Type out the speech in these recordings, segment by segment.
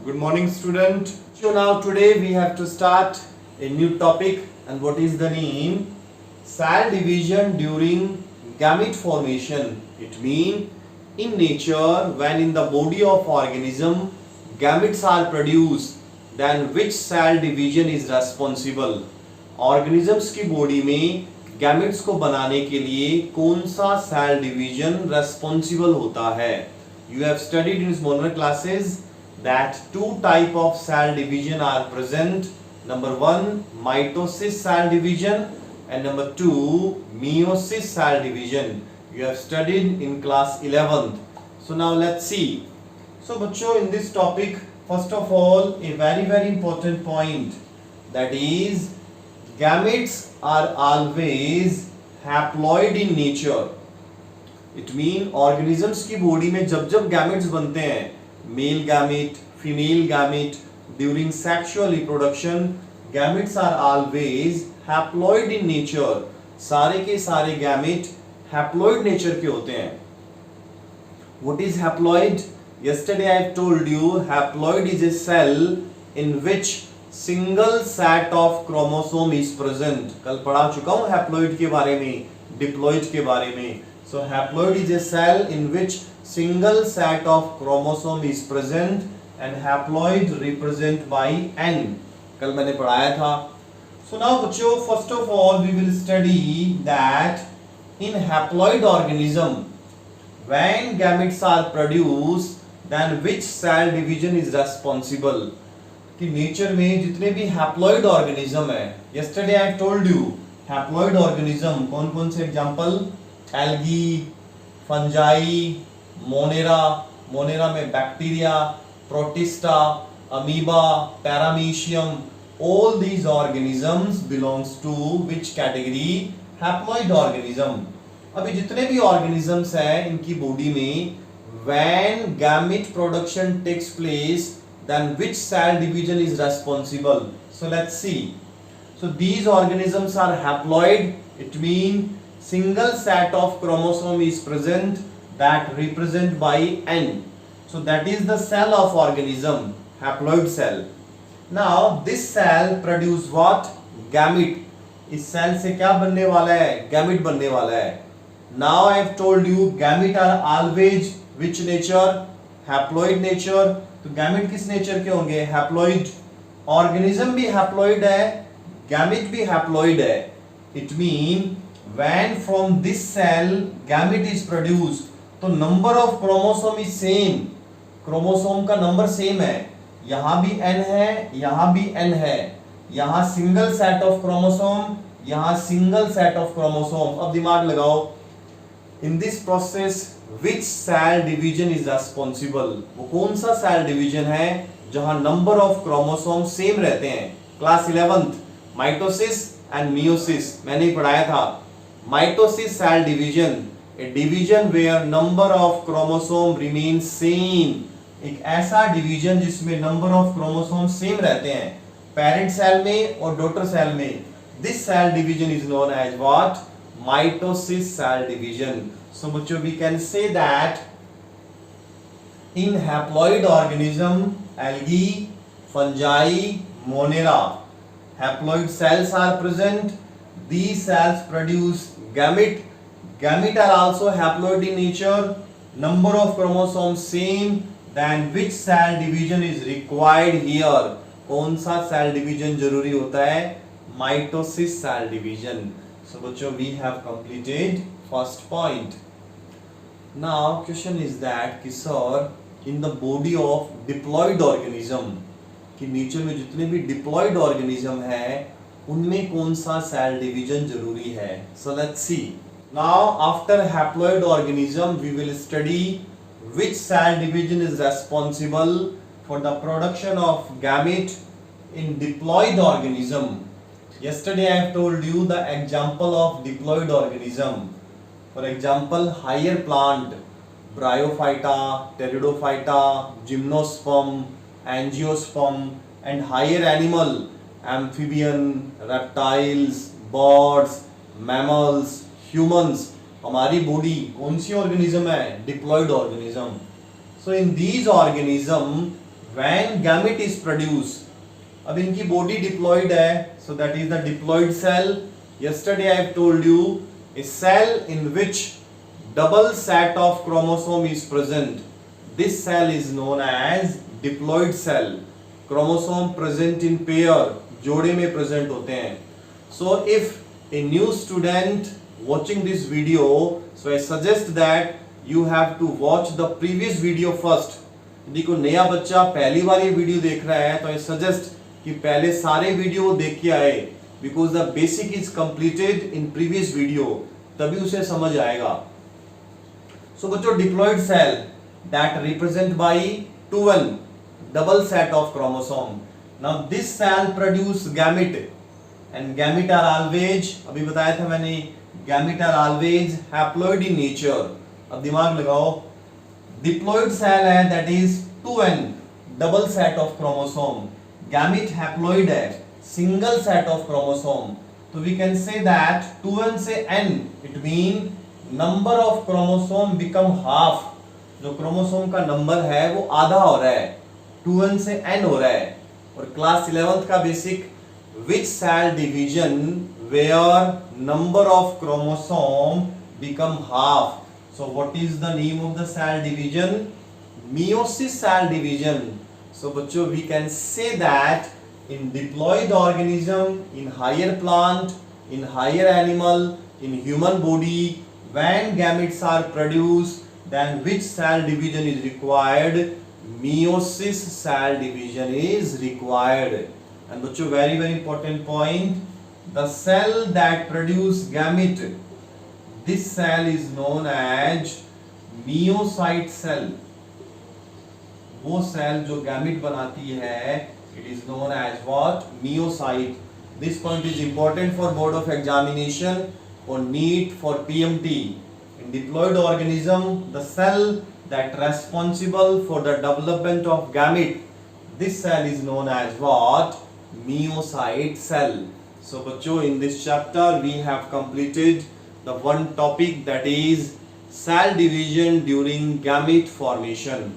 Good morning, student. So now today we have to start a new topic, and what is the name? Cell division during gamete formation. It means in nature, when in the body of organism gametes are produced, then which cell division is responsible? Organisms की body में gametes को बनाने के लिए कौन सा cell division responsible होता है? You have studied in smaller classes that two type of cell division are present. Number one, mitosis cell division, and number two, meiosis cell division. You have studied in class 11th. So now let's see. So बच्चों, in this topic, first of all, a very important point, that is gametes are always haploid in nature. It mean organisms की body में जब जब gametes बनते हैं, male gamete, female gamete, during sexual reproduction, gametes are always haploid in nature. सारे के सारे gamete haploid nature के होते हैं. What is haploid? Yesterday I have told you haploid is a cell in which single set of chromosome is present. कल पढ़ा चुका हूं हैप्लॉइड के बारे में, डिप्लॉइड के बारे में. So haploid is a cell in which single set of chromosome is present and haploid represent by N. कल मैंने पढ़ाया था. So now बच्चों, first of all we will study that in haploid organism when gametes are produced then which cell division is responsible. कि nature में जितने भी haploid organism है, yesterday I have told you haploid organism कौन कौन से example? Algae, fungi, monera, monera में bacteria, protista, amoeba, paramecium, all these organisms belongs to which category? Haploid organism. अभी जितने भी organisms हैं इनकी बॉडी में when gamete production takes place then which cell division is responsible? So let's see. So these organisms are haploid. It means single set of chromosome is present that represent by N. So that is the cell of organism, haploid cell. Now this cell produce what? Gamete. इस cell से क्या बनने वाला है? Gamete बनने वाला है. Now I have told you gamete are always which nature? Haploid nature. तो gamete किस nature के होंगे? Haploid. Organism भी haploid है, gamete भी haploid है. It mean when from this cell gamete is produced, तो number of chromosome is same. Chromosome का नंबर सेम है. यहां भी n है, यहां भी n है. यहां सिंगल सेट ऑफ क्रोमोसोम, यहां सिंगल सेट ऑफ क्रोमोसोम. अब दिमाग लगाओ. In this process which cell division is responsible? वो कौन सा सेल डिवीजन है जहां नंबर ऑफ क्रोमोसोम सेम रहते हैं? Class 11th, mitosis and meiosis मैंने ही पढ़ाया था. Mitosis cell division, a division where number of chromosome remains same. एक ऐसा डिवीजन जिसमें नंबर ऑफ क्रोमोसोम सेम रहते हैं पेरेंट सेल में और डॉटर सेल में. This cell division is known as what? Mitosis cell division. So बच्चों, we can say that in haploid organism, algae, fungi, monera, haploid cells are present. These cells produce gamete. Gamete are also haploid in nature. Number of chromosomes same. Then which cell division is required here? कौन सा cell division जरूरी होता है? Mitosis cell division. So बच्चों, we have completed first point. Now question is that कि sir, in the body of diploid organism, कि nature में जितने भी डिप्लॉइड ऑर्गेनिज्म है उनमें कौन सा सेल डिवीजन जरूरी है? So let's see. Now after haploid organism we will study which cell division is responsible for the production of gamete in diploid organism. Yesterday I have told you the example of diploid organism. For example higher plant, bryophyta, pteridophyta, gymnosperm, angiosperm, and higher animal, amphibian, reptiles, birds, mammals, humans. हमारी body कौन sea organism है? Diploid organism. So in these organism when gamete is produced. अब इनकी body diploid है, so that is the diploid cell. Yesterday I have told you a cell in which double set of chromosome is present. This cell is known as diploid cell. Chromosome present in pair, जोड़े में present होते हैं. So if a new student watching this video, so I suggest that you have to watch the previous video first. यदि कोई नया बच्चा पहली बार ये वीडियो देख रहा है तो I suggest कि पहले सारे वीडियो देख के आए, because the basic is completed in previous video, तभी उसे समझ आएगा. So बच्चों, diploid cell that represent by 2n double set of chromosome. Now this cell produce gamete and gamete are always, अभी बताया था मैंने, gamete are always haploid in nature. अब दिमाग लगाओ, diploid cell है that is 2n double set of chromosome, gamete haploid है single set of chromosome. तो we can say that 2n से n it mean number of chromosome become half. जो chromosome का number है वो आधा हो रहा है, 2n से n हो रहा है. और क्लास 11th का basic, which cell division where number of chromosome become half. So what is the name of the cell division? Meiosis cell division. So बच्चों, we can say that in diploid organism, in higher plant, in higher animal, in human body, when gametes are produced, then which cell division is required? Meiosis cell division is required. And बच्चों, very very important point, the cell that produce gamete, this cell is known as meiocyte cell. वो cell जो gamete बनाती है, it is known as what? Meiocyte. This point is important for board of examination, for NEET, for PMT. In diploid organism, the cell that responsible for the development of gamete, this cell is known as what? Meiocyte cell. So बच्चों, in this chapter we have completed the one topic, that is cell division during gamete formation.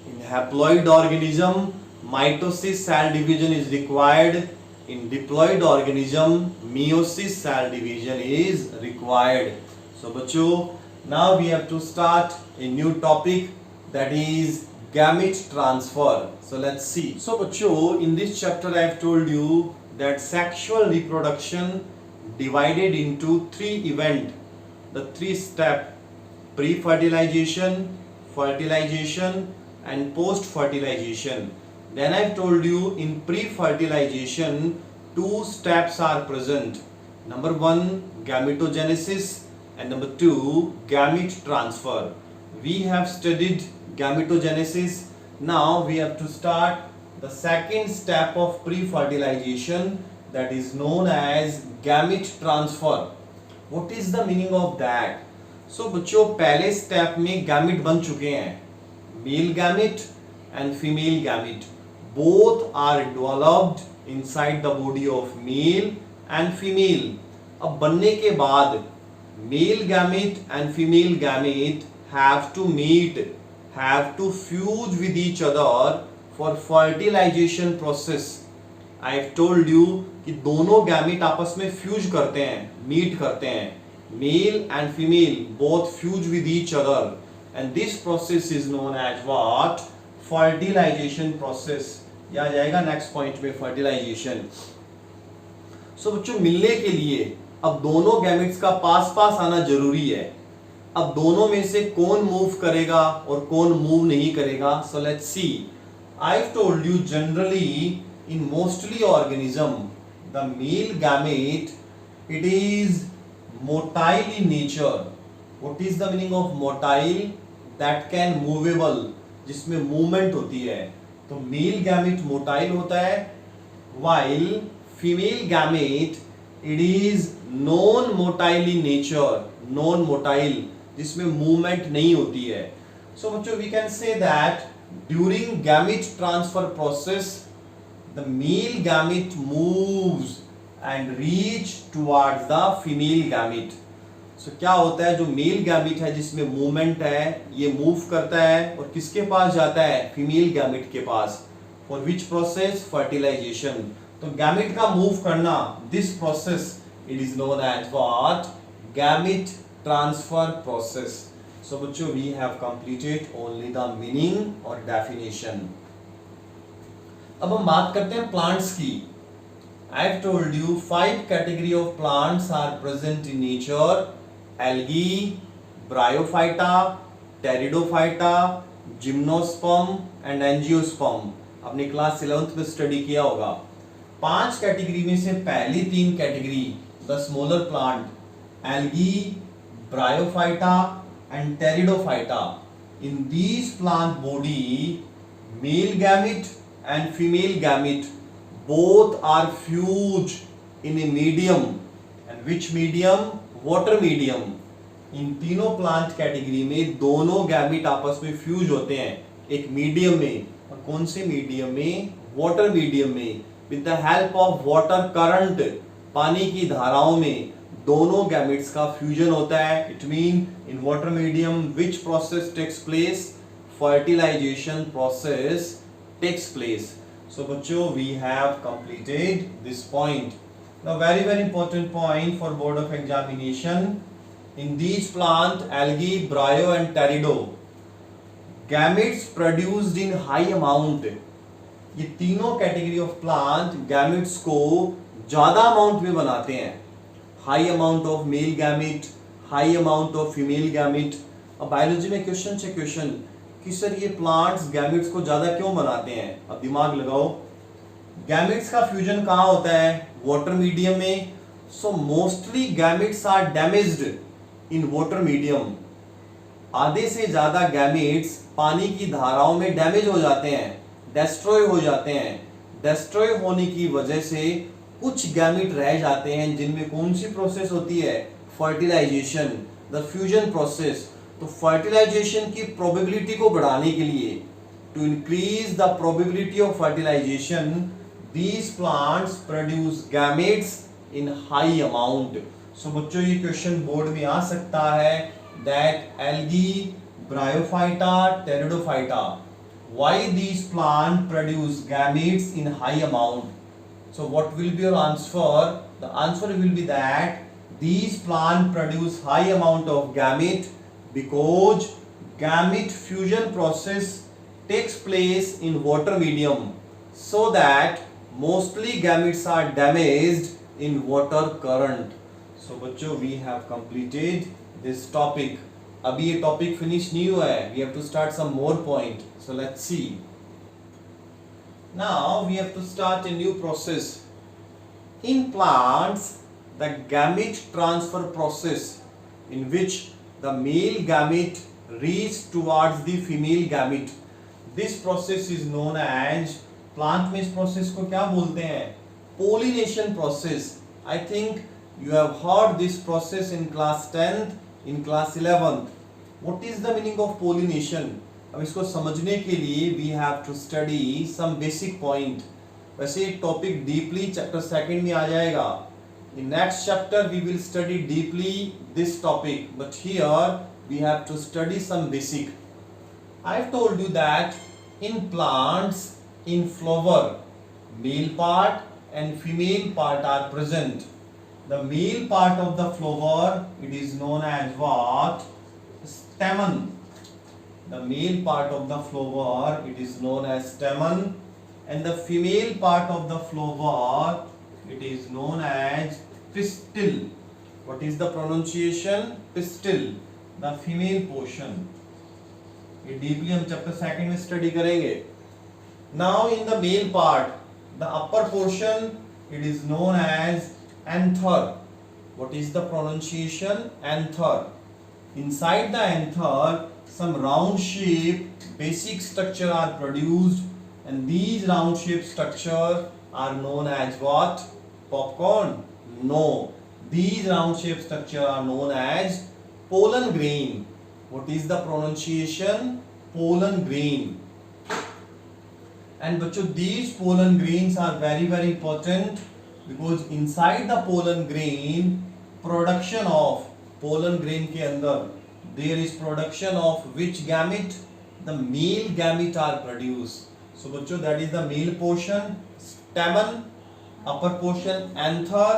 In haploid organism, mitosis cell division is required. In diploid organism, meiosis cell division is required. So बच्चों, now we have to start a new topic, that is gamete transfer. So let's see. So बच्चों, in this chapter I have told you that sexual reproduction divided into three events, the three step: pre-fertilization, fertilization and post-fertilization. Then I have told you in pre-fertilization two steps are present. Number one, gametogenesis, and number two, gamete transfer. We have studied gametogenesis. Now we have to start the second step of pre-fertilization, that is known as gamete transfer. What is the meaning of that? So बच्चों, पहले step में gamete बन चुके हैं, male gamete and female gamete. Both are developed inside the body of male and female. अब बनने के बाद male gamete and female gamete have to meet, have to fuse with each other for fertilization process. I have told you कि दोनों gamete आपस में fuse करते हैं, मीट करते हैं. Male and female both fuse with each other, and this process is known as what? Fertilization process. ये आ जाएगा नेक्स्ट पॉइंट में, fertilization. सो बच्चों, मिलने के लिए अब दोनों गैमेट्स का पास पास आना जरूरी है. अब दोनों में से कौन मूव करेगा और कौन मूव नहीं करेगा? सो let's C. I have told you generally in mostly organism, the male gamete, it is motile in nature. What is the meaning of motile? That can movable, जिसमें movement होती है. तो male gamete motile होता है, while female gamete it is non motile in nature, non motile, जिसमें movement नहीं होती है. So बच्चों, we can say that during gamete transfer process, the male gamete moves and reach towards the female gamete. सो क्या होता है, जो male gamete है जिसमें मूवमेंट है, ये मूव करता है और किसके पास जाता है, फीमेल गैमिट के पास। For which process, fertilisation. तो गैमिट का मूव करना, this process it is known as what, gamete transfer process. So बच्चों we have completed only the meaning और डेफिनेशन। अब हम बात करते हैं प्लांट्स की। I have told you 5 category of plants are present in nature: algae, bryophyta, pteridophyta, gymnosperm and angiosperm। आपने class 11th में स्टडी किया होगा। 5 कैटेगरी में से पहली 3 category, the smaller plant, algae, bryophyta and pteridophyta, in these plant body male gamete and female gamete both are fused in a medium, and which medium, water medium। इन तीनों plant category में दोनों gamete आपस में fuse होते हैं एक medium में। और कौन से मीडियम में, वाटर मीडियम में। With the help of water current, पानी की धाराओं में दोनों गैमिट्स का फ्यूजन होता है। It mean in water medium which process takes place, fertilization process takes place. So बच्चों we have completed this point. Now very important point for board of examination. In these plant, algae, bryo and pterido, gametes produced in high amount। ये तीनों category of plant gametes को ज्यादा amount में बनाते हैं। High amount of male gamete, high amount of female gamete. अब biology में question से क्वेश्चन कि सर ये प्लांट्स गैमेट्स को ज्यादा क्यों बनाते हैं। अब दिमाग लगाओ, गैमेट्स का फ्यूजन कहाँ होता है, वाटर मीडियम में। So mostly gametes are damaged in water medium. आधे से ज्यादा गैमेट्स पानी की धाराओं में डैमेज हो जाते हैं, डेस्ट्रॉय हो जाते हैं। डेस्ट्रॉय होने की वजह से कुछ गैमेट रह जाते हैं जिनमें कौन सी प्रोसेस होती है, फर्टिलाइजेशन, द फ्यूजन प्रोसेस। तो फर्टिलाइजेशन की प्रोबेबिलिटी को बढ़ाने के लिए, to increase the probability of fertilisation, these plants produce gametes in high amount. So बच्चों ये क्वेश्चन बोर्ड में आ सकता है that algae, bryophyta, pteridophyta, why these plant produce gametes in high amount. So what will be your answer, the answer will be that these plant produce high amount of gamete because gamete fusion process takes place in water medium, so that mostly gametes are damaged in water current। so बच्चों we have completed this topic। अभी ये topic finish नहीं हुआ है, we have to start some more point। so let's see, now we have to start a new process in plants, the gamete transfer process, in which the male gamete reach towards the female gamete। this process is known as, plant में इस process को क्या बोलते हैं, pollination process। I think you have heard this process in class 10th, in class 11th। what is the meaning of pollination? अब इसको समझने के लिए we have to study some basic point। वैसे टॉपिक डीपली चैप्टर 2 में आ जाएगा। In next chapter we will study deeply this topic, but here we have to study some basic। I have told you that in plants, in flower, male part and female part are present। the male part of the flower, it is known as what, stamen। the male part of the flower, it is known as stamen, and the female part of the flower, it is known as pistil। what is the pronunciation, pistil, the female portion। ये deeply हम chapter 2 में study करेंगे। now in the male part, the upper portion, it is known as anther। what is the pronunciation, anther। inside the anther some round shape basic structure are produced, and these round shape structure are known as what, popcorn? no, these round shape structure are known as pollen grain। what is the pronunciation, pollen grain। and बच्चों these pollen grains are very important, because inside the pollen grain production of pollen grain के अंदर there is production of which gamete, the male gamete are produce. So बच्चों that is the male portion, stamen, upper portion anther,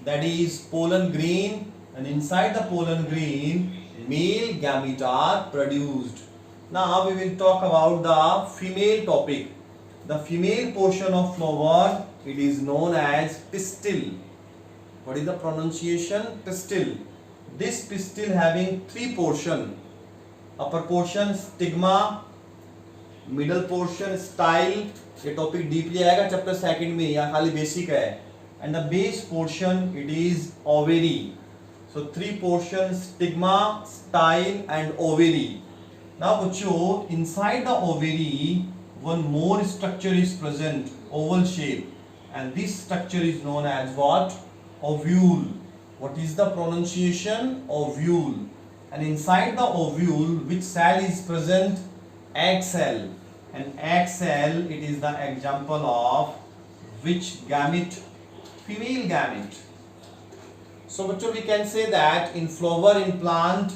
that is pollen grain, and inside the pollen grain male gamete are produced. Now we will talk about the female topic. The female portion of flower, it is known as pistil. What is the pronunciation? Pistil. This pistil having three portion. Upper portion stigma, middle portion style, ये topic deeply आएगा chapter second में, या खाली basic है. And the base portion it is ovary. So three portion stigma, style and ovary. Now बच्चों inside the ovary one more structure is present, oval shape, and this structure is known as what? Ovule. What is the pronunciation? Ovule. And inside the ovule which cell is present? Egg cell. And egg cell, it is the example of which gamete? Female gamete. So bachcho we can say that in flower in plant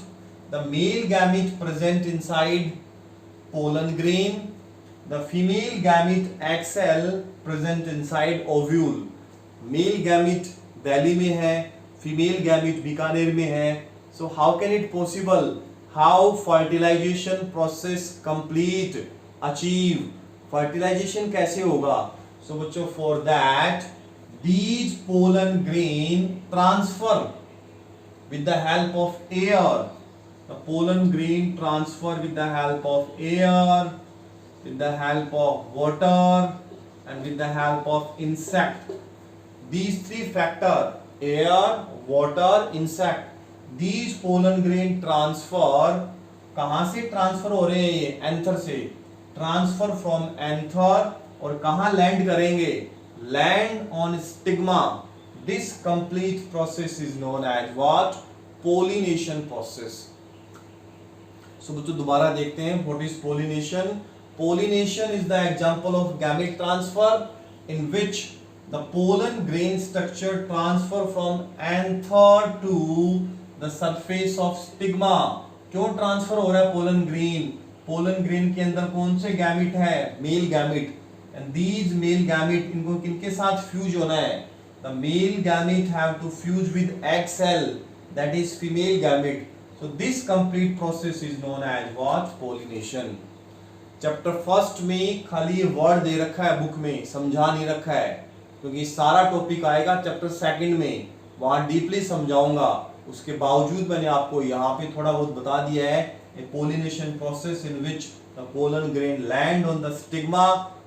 the male gamete present inside pollen grain, the female gamete egg cell present inside ovule. Male gamete Delhi में है, female gamete Bikaner में है. So how can it possible? How fertilization process complete, achieve? Fertilization कैसे होगा? So बच्चों for that these pollen grain transfer with the help of air. The pollen grain transfer with the help of air, with the help of water, and with the help of insect. These three factors, air, water, insect, these pollen grain transfer, कहाँ से transfer हो रहे हैं? ये anther से transfer from anther, और कहाँ land करेंगे? Land on stigma. This complete process is known as what? Pollination process. So बच्चों दोबारा देखते हैं what is pollination. Pollination is the example of gamete transfer in which the pollen grain structure transfer from anther to the surface of stigma. क्यों transfer हो रहा है pollen grain? Pollen grain के अंदर कौन से गैमेट है? Male gamete. And these male gamete, इनको किनके साथ फ्यूज होना है? The male gamete have to fuse with egg cell, that is female gamete. So this complete process is known as what? Pollination. Chapter first में खाली ये word दे रखा है बुक में, समझा नहीं रखा है, क्योंकि सारा टॉपिक आएगा चैप्टर सेकंड में, वहां डीपली समझाऊंगा. उसके बावजूद मैंने आपको यहाँ पे थोड़ा बहुत बता दिया है. A pollination process in which the pollen grain land on the stigma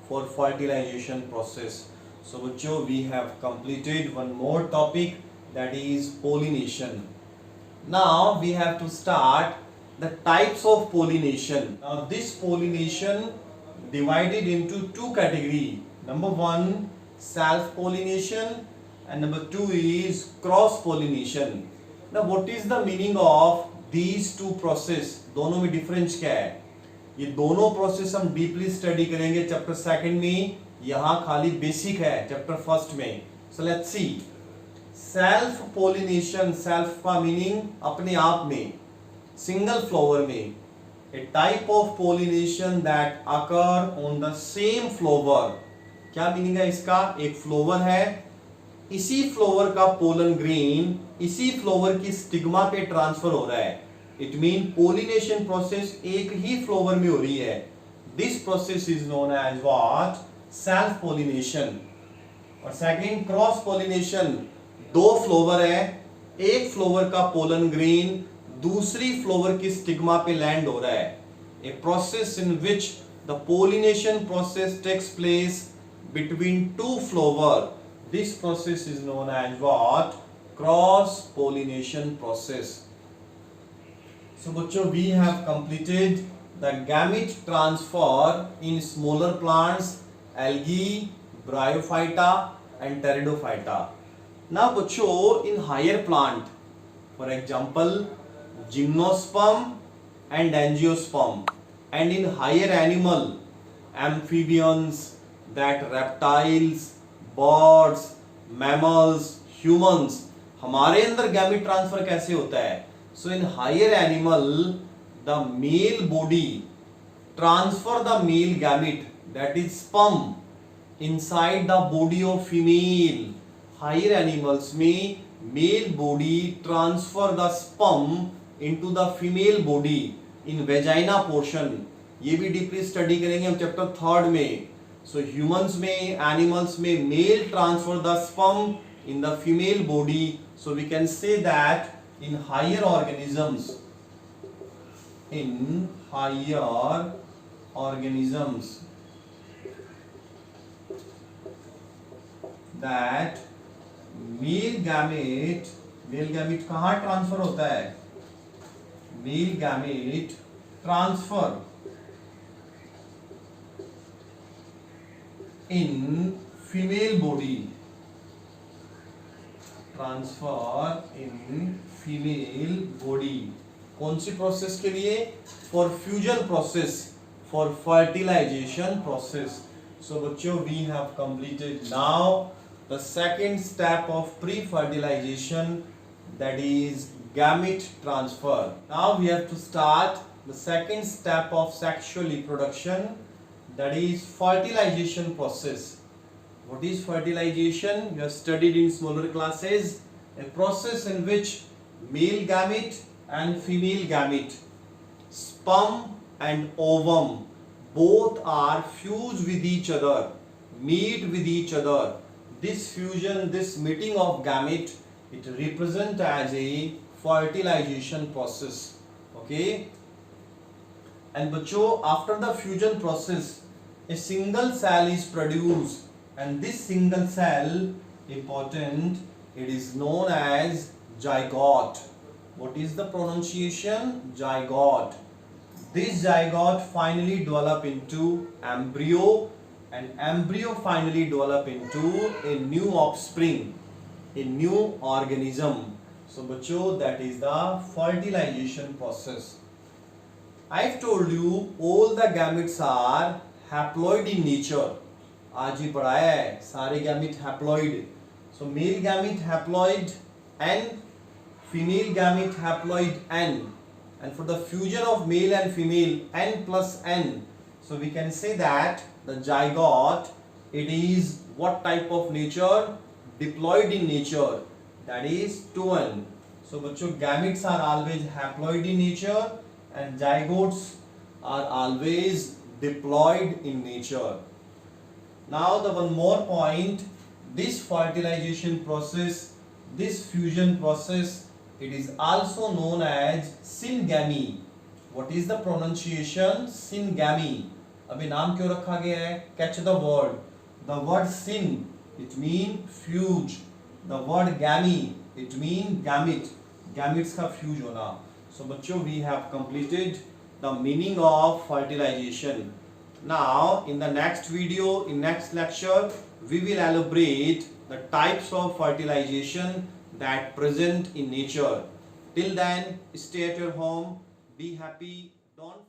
for fertilisation process. So बच्चों we have completed one more topic, that is pollination. Now we have to start the types of pollination. Now this pollination divided into two category. Number one, self pollination, and number two is cross pollination. Now what is the meaning of these two process? दोनों में difference क्या है? ये दोनों process हम deeply study करेंगे chapter second में, यहाँ खाली बेसिक है चैप्टर फर्स्ट में. So let's see. Self pollination, self का मीनिंग अपने आप में, सिंगल फ्लावर में. A type of pollination that occur on the same flower. क्या मीनिंग है इसका? एक फ्लावर है, इसी फ्लावर का पोलन ग्रेन इसी फ्लावर की स्टिग्मा पे ट्रांसफर हो रहा है. इट मीन पोलिनेशन प्रोसेस एक ही फ्लावर में हो रही है. This process is known as what? Self pollination. और सेकंड क्रॉस पोलिनेशन. दो फ्लावर है, एक फ्लावर का पोलन ग्रेन दूसरी फ्लावर की स्टिग्मा पे लैंड हो रहा है. A process in which the pollination process takes place between two flower. This process is known as what? Cross pollination process. So बच्चों we have completed the gamete transfer in smaller plants, algae, bryophyta and pteridophyta. Now बच्चों in higher plant, for example gymnosperm and angiosperm, and in higher animal, amphibians, that reptiles, birds, mammals, humans, हमारे अंदर gamete transfer कैसे होता है? So in higher animal, the male body transfer the male gamete, that is sperm, inside the body of female. Higher animals में male body transfer the sperm into the female body in vagina portion. ये भी deeply study करेंगे हम chapter 3 में. So humans में, animals में male transfer the sperm in the female body. So we can say that in higher organisms, that male gamete कहाँ transfer होता है? Male gamete transfer in female body. कौन सी process के लिए? For fusion process, for fertilisation process. So बच्चों, we have completed now the second step of pre fertilisation, that is gamete transfer. Now we have to start the second step of sexual reproduction, that is fertilization process. What is fertilization? You have studied in smaller classes. A process in which male gamete and female gamete, sperm and ovum, both are fused with each other, meet with each other. This fusion, this meeting of gamete, it represents as a fertilization process. Okay. And बच्चों, after the fusion process, a single cell is produced, and this single cell, important, it is known as zygote. What is the pronunciation? Zygote. This zygote finally develop into embryo, and embryo finally develop into a new offspring, a new organism. So बच्चों, that is the fertilization process. I've told you all the gametes are haploid in nature. आज ही पढ़ाया है, सारे gamete haploid. So male gamete haploid N, female gamete haploid N, and for the fusion of male and female, N plus N. So we can say that the zygote, it is what type of nature? Diploid in nature, that is 2N. So बच्चों, gametes are always haploid in nature and zygotes are always diploid in nature. Now the one more point, this fertilization process, this fusion process, it is also known as syngamy. What is the pronunciation? Syngamy. अभी नाम क्यों रखा गया है? Catch the word. The word syn, it mean fuse. The word gamy, it mean gamete. Gametes का fuse होना. So बच्चों, we have completed the meaning of fertilization. Now in the next video, in next lecture, we will elaborate the types of fertilization that present in nature. Till then, stay at your home, be happy, don't